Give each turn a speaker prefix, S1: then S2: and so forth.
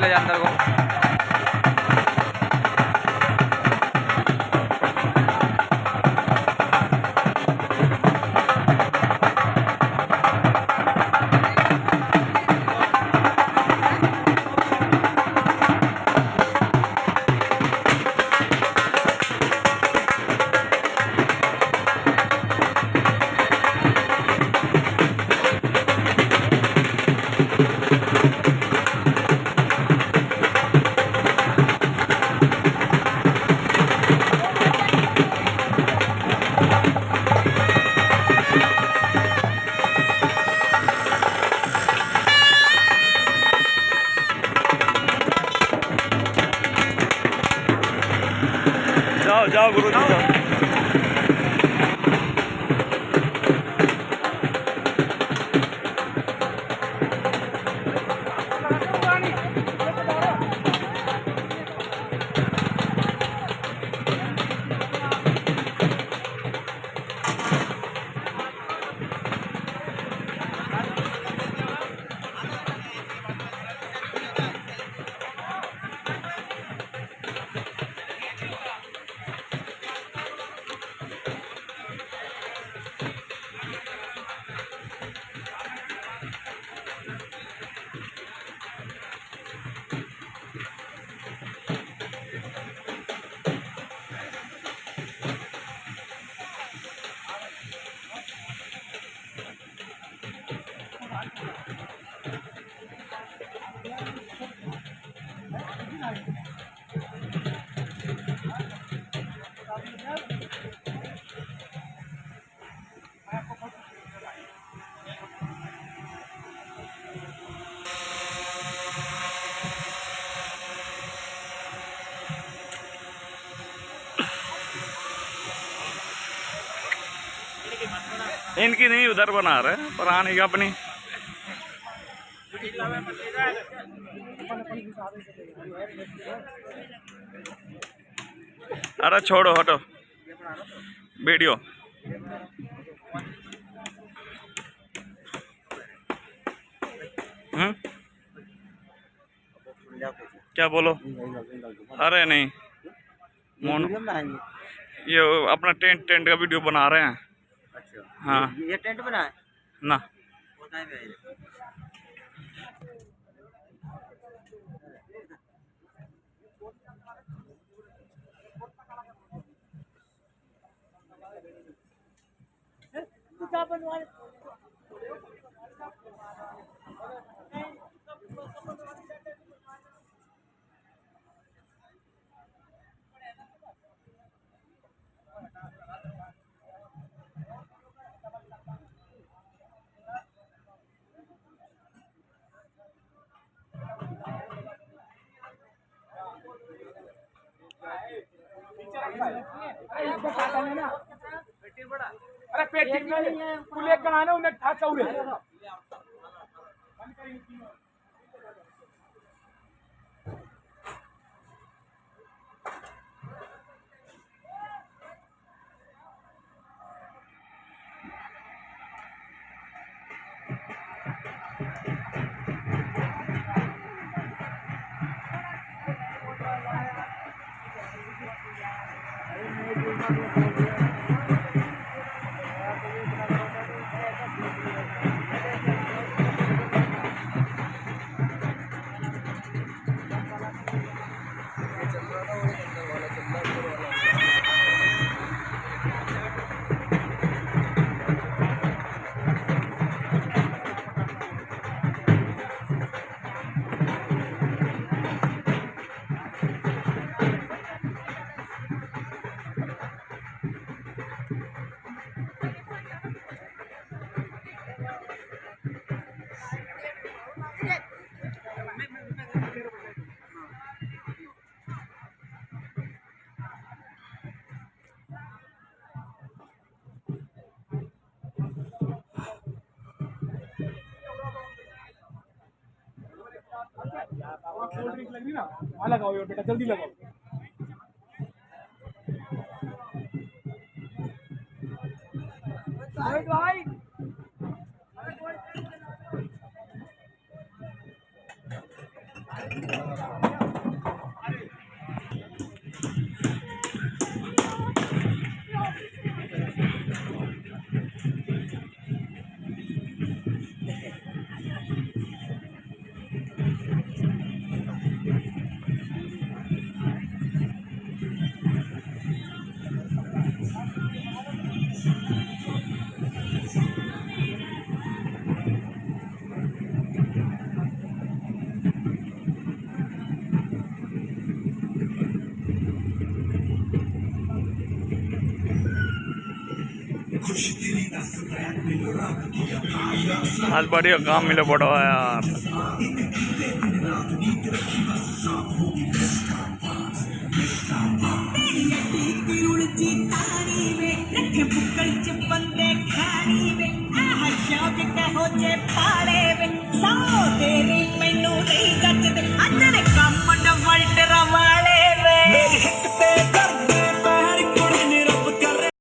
S1: थोड़े अंदर को। जाओ जाओ गुरु जी जाओ। इनकी नहीं उधर बना रहे पुरानी की अपनी। अरे छोड़ो हटो वीडियो। क्या बोलो? अरे नहीं मोन ये अपना टेंट का वीडियो बना रहे हैं।
S2: अच्छा
S1: हाँ
S2: ये टेंट बना है
S1: ना।
S3: अरे पेट कुले कहाना उन्हें था चौरे। कोल्ड ड्रिंक लग रही ना, वहाँ लगाओ यार बेटा, जल्दी लगाओ। भाई
S1: आज बढ़िया काम मिले पड़ा है यार।
S2: शौक कहो जे पाले वे सौ तेरी मैनू नहीं जचदे